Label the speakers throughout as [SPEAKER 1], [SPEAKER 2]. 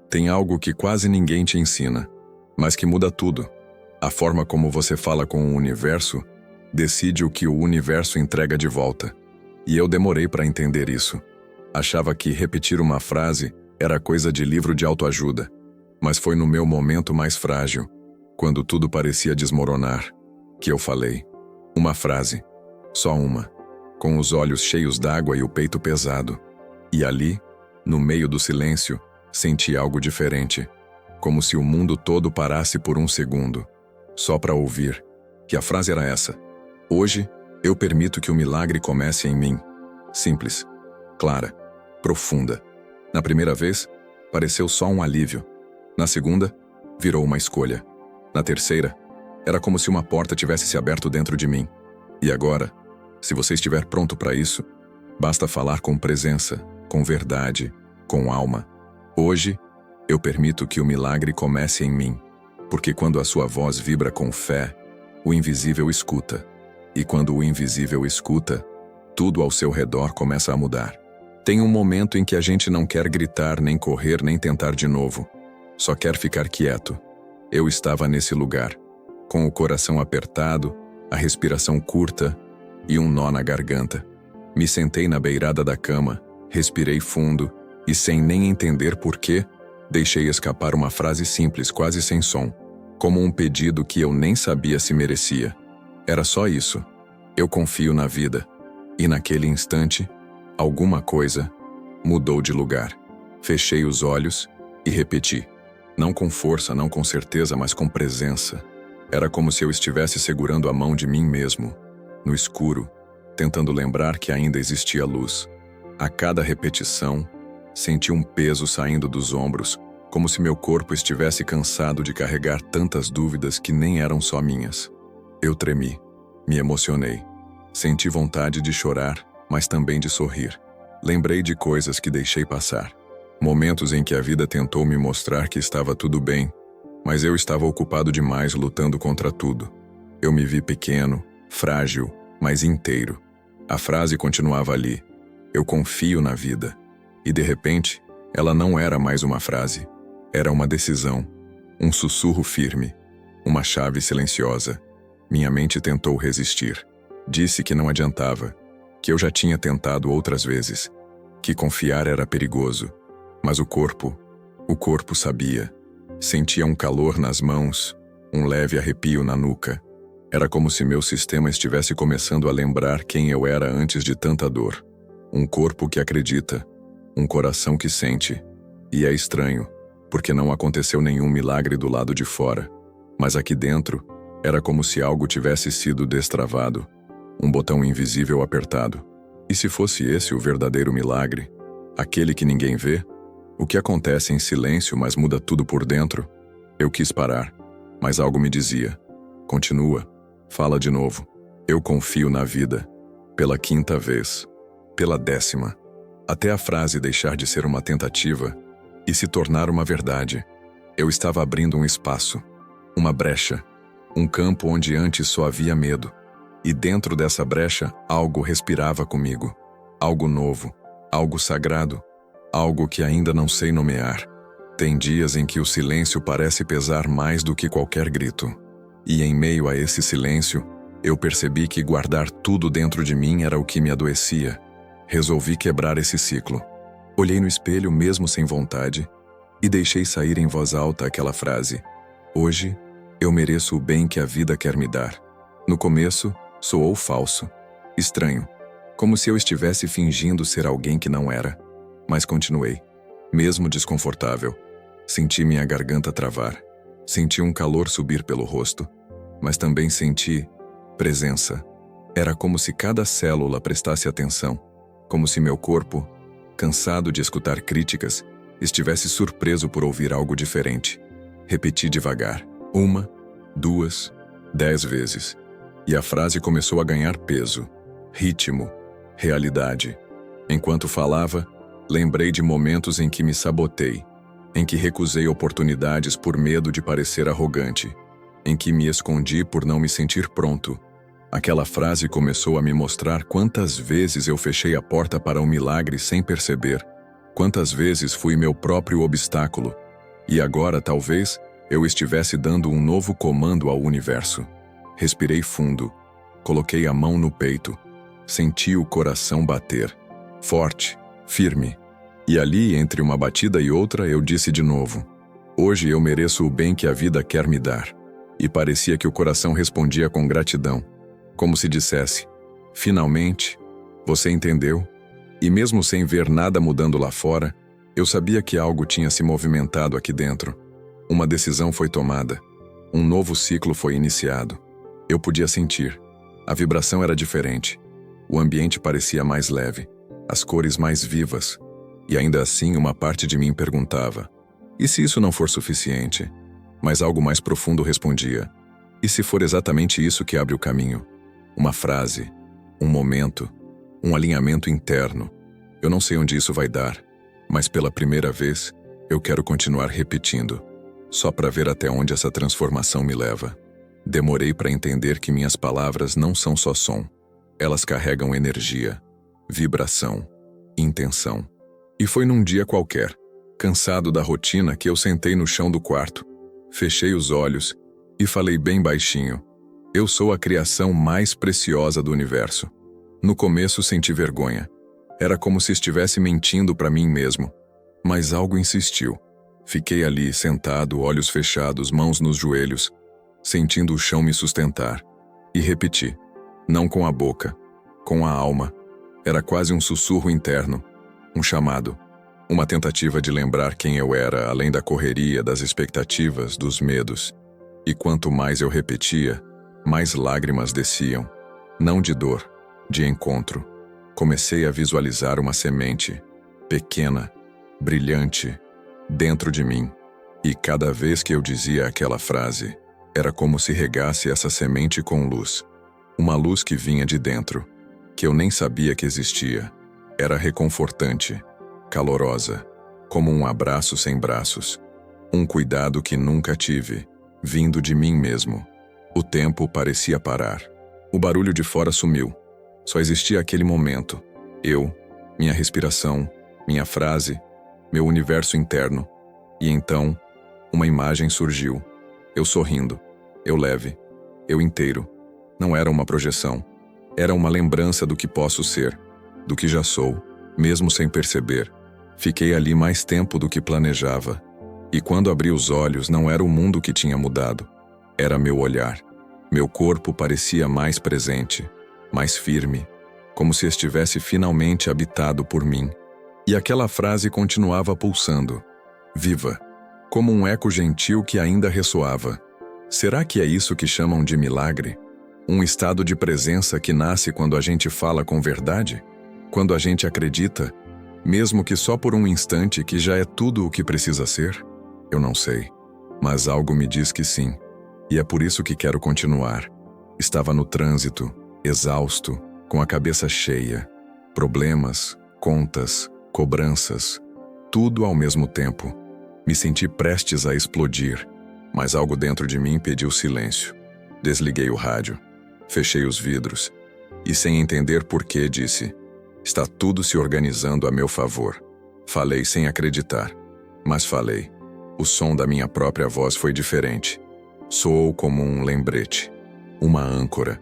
[SPEAKER 1] Tem algo que quase ninguém te ensina, mas que muda tudo. A forma como você fala com o universo decide o que o universo entrega de volta. E eu demorei para entender isso. Achava que repetir uma frase era coisa de livro de autoajuda, mas foi no meu momento mais frágil, quando tudo parecia desmoronar, que eu falei. Uma frase, só uma, com os olhos cheios d'água e o peito pesado. E ali, no meio do silêncio, senti algo diferente, como se o mundo todo parasse por um segundo, só para ouvir, que a frase era essa: hoje, eu permito que o milagre comece em mim. Simples, clara, profunda. Na primeira vez, pareceu só um alívio. Na segunda, virou uma escolha. Na terceira, era como se uma porta tivesse se aberto dentro de mim. E agora, se você estiver pronto para isso, basta falar com presença, com verdade, com alma. Hoje, eu permito que o milagre comece em mim, porque quando a sua voz vibra com fé, o invisível escuta. E quando o invisível escuta, tudo ao seu redor começa a mudar. Tem um momento em que a gente não quer gritar, nem correr, nem tentar de novo. Só quer ficar quieto. Eu estava nesse lugar, com o coração apertado, a respiração curta e um nó na garganta. Me sentei na beirada da cama, respirei fundo e, sem nem entender porquê, deixei escapar uma frase simples, quase sem som, como um pedido que eu nem sabia se merecia. Era só isso. Eu confio na vida. E naquele instante, alguma coisa mudou de lugar. Fechei os olhos e repeti. Não com força, não com certeza, mas com presença. Era como se eu estivesse segurando a mão de mim mesmo, no escuro, tentando lembrar que ainda existia luz. A cada repetição, senti um peso saindo dos ombros, como se meu corpo estivesse cansado de carregar tantas dúvidas que nem eram só minhas. Eu tremi, me emocionei. Senti vontade de chorar, mas também de sorrir. Lembrei de coisas que deixei passar. Momentos em que a vida tentou me mostrar que estava tudo bem, mas eu estava ocupado demais lutando contra tudo. Eu me vi pequeno, frágil, mas inteiro. A frase continuava ali. Eu confio na vida. E de repente, ela não era mais uma frase. Era uma decisão. Um sussurro firme. Uma chave silenciosa. Minha mente tentou resistir. Disse que não adiantava. Que eu já tinha tentado outras vezes. Que confiar era perigoso. Mas o corpo sabia. Sentia um calor nas mãos, um leve arrepio na nuca. Era como se meu sistema estivesse começando a lembrar quem eu era antes de tanta dor. Um corpo que acredita, um coração que sente. E é estranho, porque não aconteceu nenhum milagre do lado de fora. Mas aqui dentro, era como se algo tivesse sido destravado, um botão invisível apertado. E se fosse esse o verdadeiro milagre, aquele que ninguém vê, o que acontece em silêncio, mas muda tudo por dentro? Eu quis parar, mas algo me dizia: continua, fala de novo. Eu confio na vida. Pela 5ª vez. Pela 10ª. Até a frase deixar de ser uma tentativa e se tornar uma verdade. Eu estava abrindo um espaço, uma brecha, um campo onde antes só havia medo. E dentro dessa brecha, algo respirava comigo. Algo novo, algo sagrado. Algo que ainda não sei nomear. Tem dias em que o silêncio parece pesar mais do que qualquer grito. E em meio a esse silêncio, eu percebi que guardar tudo dentro de mim era o que me adoecia. Resolvi quebrar esse ciclo. Olhei no espelho mesmo sem vontade e deixei sair em voz alta aquela frase: hoje, eu mereço o bem que a vida quer me dar. No começo, soou falso, estranho, como se eu estivesse fingindo ser alguém que não era. Mas continuei, mesmo desconfortável. Senti minha garganta travar. Senti um calor subir pelo rosto. Mas também senti presença. Era como se cada célula prestasse atenção. Como se meu corpo, cansado de escutar críticas, estivesse surpreso por ouvir algo diferente. Repeti devagar. 1, 2, 10 vezes. E a frase começou a ganhar peso, ritmo, realidade. Enquanto falava, lembrei de momentos em que me sabotei, em que recusei oportunidades por medo de parecer arrogante, em que me escondi por não me sentir pronto. Aquela frase começou a me mostrar quantas vezes eu fechei a porta para um milagre sem perceber, quantas vezes fui meu próprio obstáculo, E agora, talvez, eu estivesse dando um novo comando ao universo. Respirei fundo, coloquei a mão no peito, senti o coração bater, forte, firme. E ali, entre uma batida e outra, eu disse de novo: hoje eu mereço o bem que a vida quer me dar. E parecia que o coração respondia com gratidão, como se dissesse: finalmente, você entendeu? E mesmo sem ver nada mudando lá fora, eu sabia que algo tinha se movimentado aqui dentro. Uma decisão foi tomada. Um novo ciclo foi iniciado. Eu podia sentir. A vibração era diferente. O ambiente parecia mais leve, as cores mais vivas. E ainda assim, uma parte de mim perguntava: e se isso não for suficiente? Mas algo mais profundo respondia: e se for exatamente isso que abre o caminho? Uma frase, um momento, um alinhamento interno. Eu não sei onde isso vai dar, mas pela primeira vez, eu quero continuar repetindo, só para ver até onde essa transformação me leva. Demorei para entender que minhas palavras não são só som. Elas carregam energia, vibração, intenção. E foi num dia qualquer, cansado da rotina, que eu sentei no chão do quarto, fechei os olhos e falei bem baixinho: eu sou a criação mais preciosa do universo. No começo senti vergonha. Era como se estivesse mentindo para mim mesmo. Mas algo insistiu. Fiquei ali, sentado, olhos fechados, mãos nos joelhos, sentindo o chão me sustentar. E repeti, não com a boca, com a alma. Era quase um sussurro interno, um chamado, uma tentativa de lembrar quem eu era, além da correria, das expectativas, dos medos. E quanto mais eu repetia, mais lágrimas desciam. Não de dor, de encontro. Comecei a visualizar uma semente, pequena, brilhante, dentro de mim. E cada vez que eu dizia aquela frase, era como se regasse essa semente com luz. Uma luz que vinha de dentro, que eu nem sabia que existia. Era reconfortante, calorosa, como um abraço sem braços. Um cuidado que nunca tive, vindo de mim mesmo. O tempo parecia parar. O barulho de fora sumiu. Só existia aquele momento. Eu, minha respiração, minha frase, meu universo interno. E então, uma imagem surgiu. Eu sorrindo, eu leve, eu inteiro. Não era uma projeção. Era uma lembrança do que posso ser, do que já sou, mesmo sem perceber. Fiquei ali mais tempo do que planejava. E quando abri os olhos, não era o mundo que tinha mudado. Era meu olhar. Meu corpo parecia mais presente, mais firme, como se estivesse finalmente habitado por mim. E aquela frase continuava pulsando, viva, como um eco gentil que ainda ressoava. Será que é isso que chamam de milagre? Um estado de presença que nasce quando a gente fala com verdade? Quando a gente acredita, mesmo que só por um instante, que já é tudo o que precisa ser? Eu não sei, mas algo me diz que sim. E é por isso que quero continuar. Estava no trânsito, exausto, com a cabeça cheia. Problemas, contas, cobranças, tudo ao mesmo tempo. Me senti prestes a explodir, mas algo dentro de mim pediu silêncio. Desliguei o rádio, fechei os vidros e, sem entender por que, disse: está tudo se organizando a meu favor. Falei sem acreditar, mas falei. O som da minha própria voz foi diferente. Soou como um lembrete, uma âncora.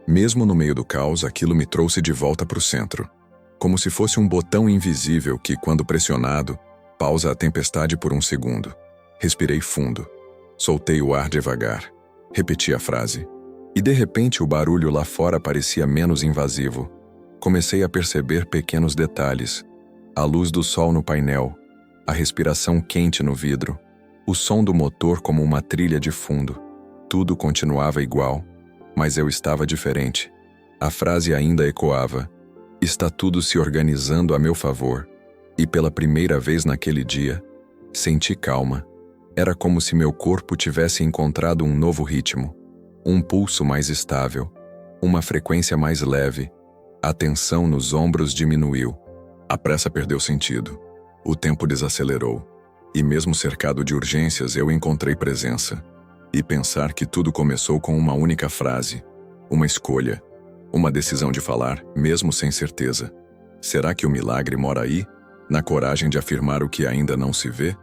[SPEAKER 1] Mesmo no meio do caos, aquilo me trouxe de volta para o centro. Como se fosse um botão invisível que, quando pressionado, pausa a tempestade por um segundo. Respirei fundo. Soltei o ar devagar. Repeti a frase. E de repente o barulho lá fora parecia menos invasivo. Comecei a perceber pequenos detalhes. A luz do sol no painel, a respiração quente no vidro, o som do motor como uma trilha de fundo. Tudo continuava igual, mas eu estava diferente. A frase ainda ecoava. Está tudo se organizando a meu favor. E pela primeira vez naquele dia, senti calma. Era como se meu corpo tivesse encontrado um novo ritmo. Um pulso mais estável, uma frequência mais leve. A tensão nos ombros diminuiu. A pressa perdeu sentido. O tempo desacelerou. E mesmo cercado de urgências, eu encontrei presença. E pensar que tudo começou com uma única frase. Uma escolha. Uma decisão de falar, mesmo sem certeza. Será que o milagre mora aí? Na coragem de afirmar o que ainda não se vê?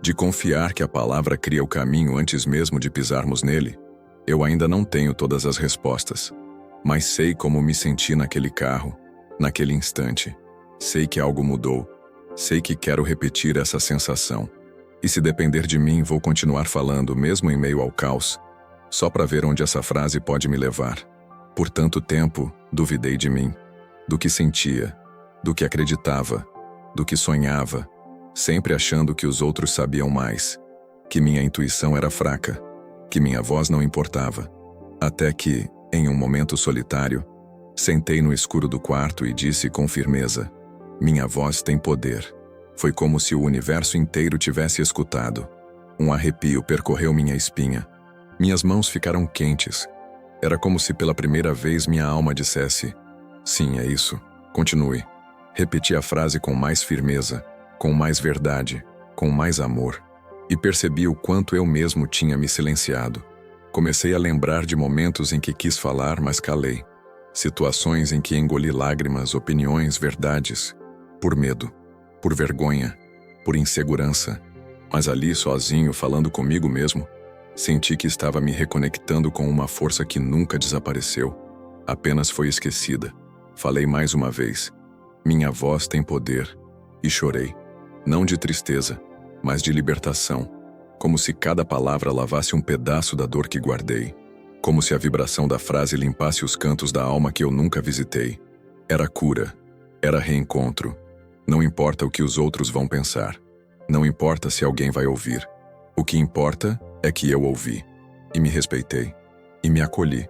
[SPEAKER 1] de confiar que a palavra cria o caminho antes mesmo de pisarmos nele. Eu ainda não tenho todas as respostas, mas sei como me senti naquele carro, naquele instante. Sei que algo mudou, sei que quero repetir essa sensação. E se depender de mim, vou continuar falando mesmo em meio ao caos, só para ver onde essa frase pode me levar. Por tanto tempo, duvidei de mim, do que sentia, do que acreditava, do que sonhava, sempre achando que os outros sabiam mais, que minha intuição era fraca, que minha voz não importava. Até que, em um momento solitário, sentei no escuro do quarto e disse com firmeza: minha voz tem poder. Foi como se o universo inteiro tivesse escutado. Um arrepio percorreu minha espinha. Minhas mãos ficaram quentes. Era como se pela primeira vez minha alma dissesse: sim, é isso, continue. Repeti a frase com mais firmeza, com mais verdade, com mais amor. E percebi o quanto eu mesmo tinha me silenciado. Comecei a lembrar de momentos em que quis falar, mas calei. Situações em que engoli lágrimas, opiniões, verdades. Por medo, por vergonha, por insegurança. Mas ali, sozinho, falando comigo mesmo, senti que estava me reconectando com uma força que nunca desapareceu. Apenas foi esquecida. Falei mais uma vez: minha voz tem poder. E chorei. Não de tristeza, mas de libertação. Como se cada palavra lavasse um pedaço da dor que guardei. Como se a vibração da frase limpasse os cantos da alma que eu nunca visitei. Era cura. Era reencontro. Não importa o que os outros vão pensar. Não importa se alguém vai ouvir. O que importa é que eu ouvi. E me respeitei. E me acolhi.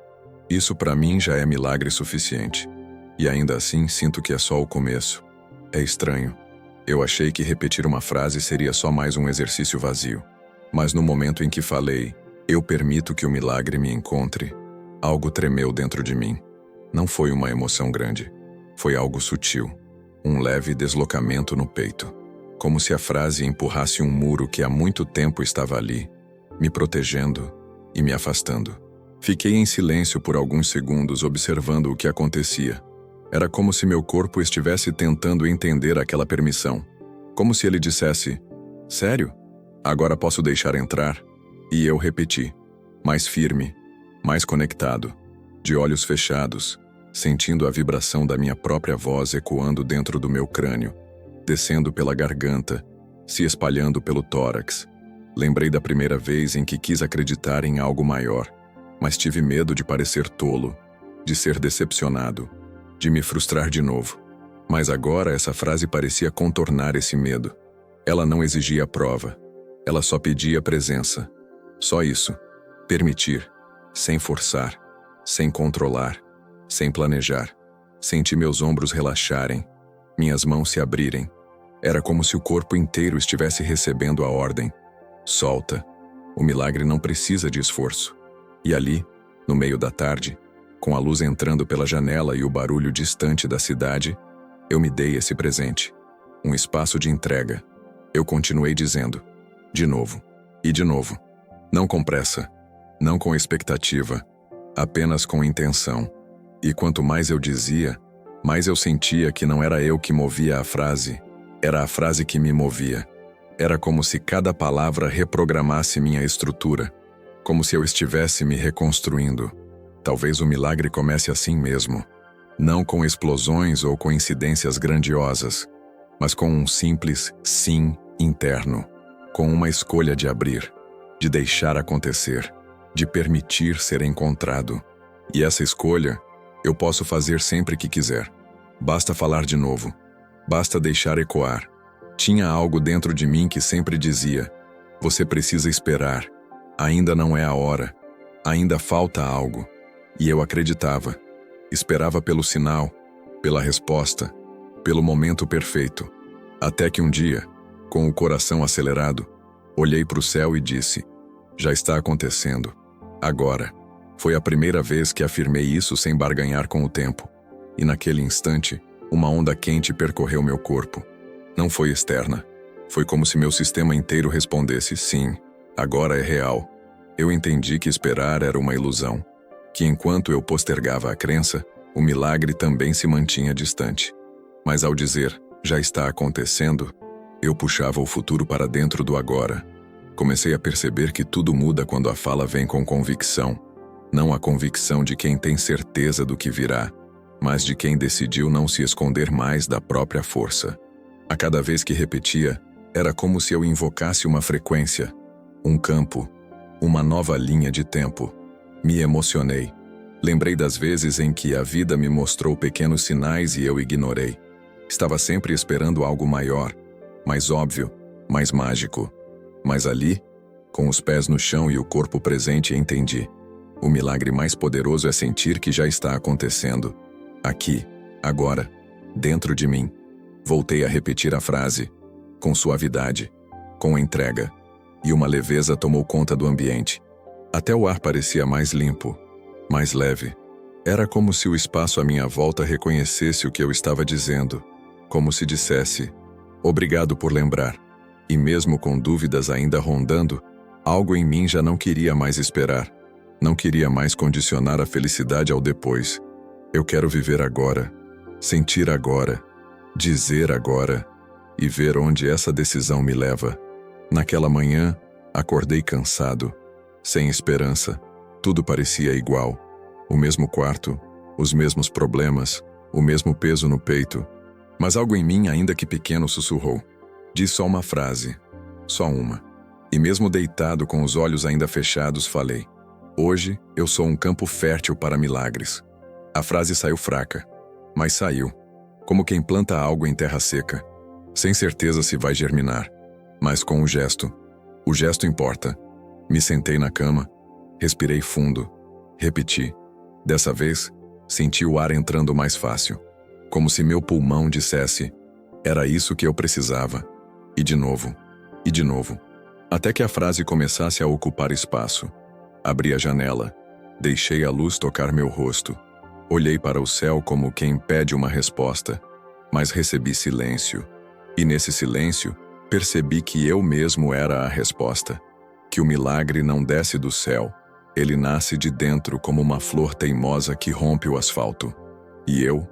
[SPEAKER 1] Isso para mim já é milagre suficiente. E ainda assim sinto que é só o começo. É estranho. Eu achei que repetir uma frase seria só mais um exercício vazio. Mas no momento em que falei: eu permito que o milagre me encontre, algo tremeu dentro de mim. Não foi uma emoção grande. Foi algo sutil. Um leve deslocamento no peito. Como se a frase empurrasse um muro que há muito tempo estava ali, me protegendo e me afastando. Fiquei em silêncio por alguns segundos observando o que acontecia. Era como se meu corpo estivesse tentando entender aquela permissão. Como se ele dissesse: sério? Agora posso deixar entrar? E eu repeti, mais firme, mais conectado, de olhos fechados, sentindo a vibração da minha própria voz ecoando dentro do meu crânio, descendo pela garganta, se espalhando pelo tórax. Lembrei da primeira vez em que quis acreditar em algo maior, mas tive medo de parecer tolo, de ser decepcionado, de me frustrar de novo. Mas agora essa frase parecia contornar esse medo. Ela não exigia prova. Ela só pedia presença. Só isso. Permitir. Sem forçar. Sem controlar. Sem planejar. Senti meus ombros relaxarem. Minhas mãos se abrirem. Era como se o corpo inteiro estivesse recebendo a ordem. Solta. O milagre não precisa de esforço. E ali, no meio da tarde, com a luz entrando pela janela e o barulho distante da cidade, eu me dei esse presente. Um espaço de entrega. Eu continuei dizendo. De novo. E de novo. Não com pressa. Não com expectativa. Apenas com intenção. E quanto mais eu dizia, mais eu sentia que não era eu que movia a frase. Era a frase que me movia. Era como se cada palavra reprogramasse minha estrutura. Como se eu estivesse me reconstruindo. Talvez o milagre comece assim mesmo. Não com explosões ou coincidências grandiosas, mas com um simples sim interno. Com uma escolha de abrir, de deixar acontecer, de permitir ser encontrado. E essa escolha eu posso fazer sempre que quiser. Basta falar de novo. Basta deixar ecoar. Tinha algo dentro de mim que sempre dizia: você precisa esperar. Ainda não é a hora. Ainda falta algo. E eu acreditava. Esperava pelo sinal, pela resposta, pelo momento perfeito. Até que um dia, com o coração acelerado, olhei para o céu e disse: já está acontecendo. Agora. Foi a primeira vez que afirmei isso sem barganhar com o tempo. E naquele instante, uma onda quente percorreu meu corpo. Não foi externa. Foi como se meu sistema inteiro respondesse: sim, agora é real. Eu entendi que esperar era uma ilusão. Que enquanto eu postergava a crença, o milagre também se mantinha distante. Mas ao dizer, já está acontecendo, Eu puxava o futuro para dentro do agora. Comecei a perceber que tudo muda quando a fala vem com convicção. Não a convicção de quem tem certeza do que virá, mas de quem decidiu não se esconder mais da própria força. A cada vez que repetia, era como se eu invocasse uma frequência, um campo, uma nova linha de tempo. Me emocionei. Lembrei das vezes em que a vida me mostrou pequenos sinais e eu ignorei. Estava sempre esperando algo maior, mais óbvio, mais mágico. Mas ali, com os pés no chão e o corpo presente, entendi. O milagre mais poderoso é sentir que já está acontecendo. Aqui, agora, dentro de mim. Voltei a repetir a frase, com suavidade, com entrega, e uma leveza tomou conta do ambiente. Até o ar parecia mais limpo, mais leve. Era como se o espaço à minha volta reconhecesse o que eu estava dizendo, como se dissesse, obrigado por lembrar. E mesmo com dúvidas ainda rondando, algo em mim já não queria mais esperar. Não queria mais condicionar a felicidade ao depois. Eu quero viver agora, sentir agora, dizer agora e ver onde essa decisão me leva. Naquela manhã, acordei cansado, sem esperança. Tudo parecia igual. O mesmo quarto, os mesmos problemas, o mesmo peso no peito. Mas algo em mim, ainda que pequeno, sussurrou. Diz só uma frase, só uma. E mesmo deitado com os olhos ainda fechados, falei. Hoje eu sou um campo fértil para milagres. A frase saiu fraca, mas saiu, como quem planta algo em terra seca, sem certeza se vai germinar, mas com o gesto. O gesto importa. Me sentei na cama, respirei fundo, repeti. Dessa vez, senti o ar entrando mais fácil, como se meu pulmão dissesse, era isso que eu precisava. E de novo, até que a frase começasse a ocupar espaço. Abri a janela, deixei a luz tocar meu rosto. Olhei para o céu como quem pede uma resposta, mas recebi silêncio. E nesse silêncio, percebi que eu mesmo era a resposta. Que o milagre não desce do céu, ele nasce de dentro como uma flor teimosa que rompe o asfalto. E eu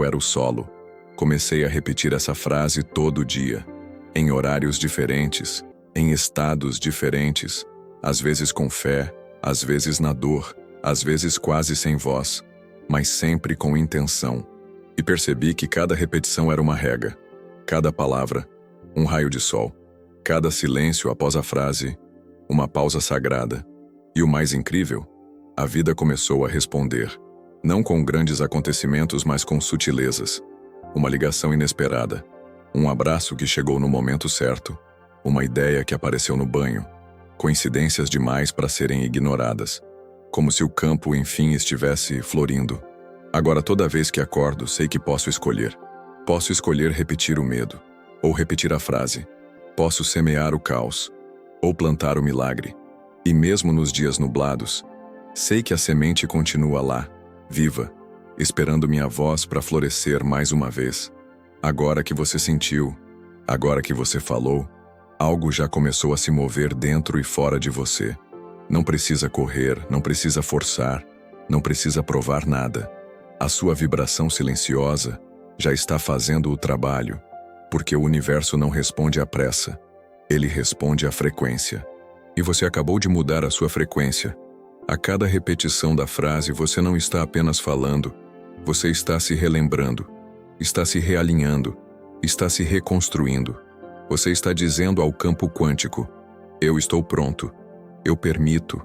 [SPEAKER 1] era o solo. Comecei a repetir essa frase todo dia, em horários diferentes, em estados diferentes, às vezes com fé, às vezes na dor, às vezes quase sem voz, mas sempre com intenção. E percebi que cada repetição era uma rega, cada palavra, um raio de sol, cada silêncio após a frase, uma pausa sagrada. E o mais incrível, a vida começou a responder, não com grandes acontecimentos, mas com sutilezas. Uma ligação inesperada, um abraço que chegou no momento certo, uma ideia que apareceu no banho, coincidências demais para serem ignoradas, como se o campo enfim estivesse florindo. Agora toda vez que acordo, sei que posso escolher. Posso escolher repetir o medo, ou repetir a frase. Posso semear o caos, ou plantar o milagre. E mesmo nos dias nublados, sei que a semente continua lá, viva, esperando minha voz para florescer mais uma vez. Agora que você sentiu, agora que você falou, algo já começou a se mover dentro e fora de você. Não precisa correr, não precisa forçar, não precisa provar nada. A sua vibração silenciosa já está fazendo o trabalho, porque o universo não responde à pressa, ele responde à frequência. E você acabou de mudar a sua frequência. A cada repetição da frase, você não está apenas falando, você está se relembrando, está se realinhando, está se reconstruindo. Você está dizendo ao campo quântico, eu estou pronto, eu permito,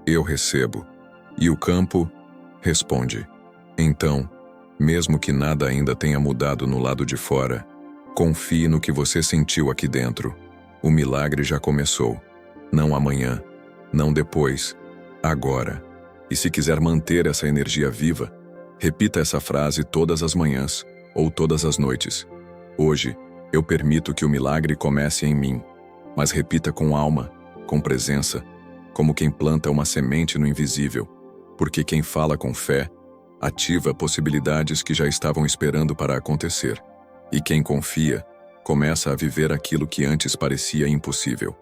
[SPEAKER 1] eu recebo. E o campo responde. Então, mesmo que nada ainda tenha mudado no lado de fora, confie no que você sentiu aqui dentro. O milagre já começou. Não amanhã, não depois, agora. E se quiser manter essa energia viva, repita essa frase todas as manhãs ou todas as noites. Hoje, eu permito que o milagre comece em mim, mas repita com alma, com presença, como quem planta uma semente no invisível, porque quem fala com fé ativa possibilidades que já estavam esperando para acontecer. E quem confia começa a viver aquilo que antes parecia impossível.